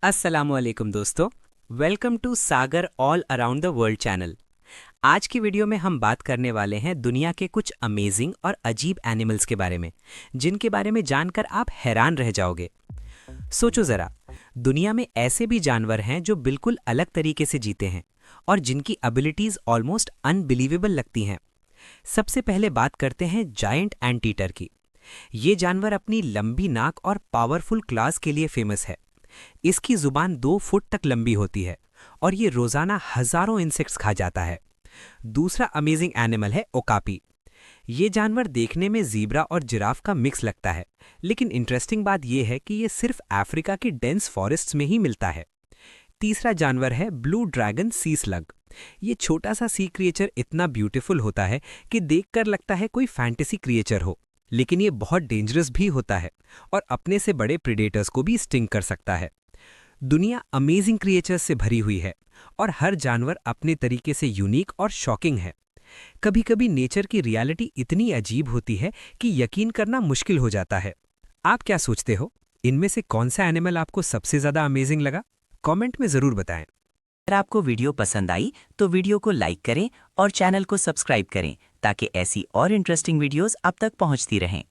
अस्सलामुअलैकुम दोस्तों, welcome to Sagar all around the world channel. आज की वीडियो में हम बात करने वाले हैं दुनिया के कुछ अमेजिंग और अजीब एनिमल्स के बारे में, जिनके बारे में जानकर आप हैरान रह जाओगे। सोचो ज़रा, दुनिया में ऐसे भी जानवर हैं जो बिल्कुल अलग तरीके से जीते हैं और जिनकी एबिलिटीज़ ऑलमोस्ट अनबिलीवेबल लगती हैं। सबसे पहले बात करते हैं जायंट एंटीटर की। ये जानवर अपनी लंबी नाक और पावरफुल क्लास के लिए फेमस है। इसकी जुबान 2 फुट तक लंबी होती है और ये रोजाना हजारों इंसेक्ट्स खा जाता है। दूसरा अमेजिंग एनिमल है ओकापी। ये जानवर देखने में ज़ीब्रा और जिराफ का मिक्स लगता है, लेकिन इंटरेस्टिंग बात यह है कि ये सिर्फ अफ्रीका की डेंस फॉरेस्ट्स में ही मिलता है। तीसरा जानवर है ब्लू ड्रैगन सी स्लग। ये छोटा सा सी क्रिएचर इतना ब्यूटीफुल होता है कि देखकर लगता है कोई फैंटेसी क्रिएचर हो, लेकिन ये बहुत डेंजरस भी होता है और अपने से बड़े प्रेडेटर्स को भी स्टिंग कर सकता है। दुनिया अमेजिंग क्रिएचर्स से भरी हुई है और हर जानवर अपने तरीके से यूनिक और शॉकिंग है। कभी कभी नेचर की रियलिटी इतनी अजीब होती है कि यकीन करना मुश्किल हो जाता है। आप क्या सोचते हो, इनमें से कौन सा एनिमल आपको सबसे ज्यादा अमेजिंग लगा? कमेंट में जरूर बताएं। अगर आपको वीडियो पसंद आई तो वीडियो को लाइक करें और चैनल को सब्सक्राइब करें ताकि ऐसी और इंटरेस्टिंग वीडियोस आप तक पहुंचती रहें।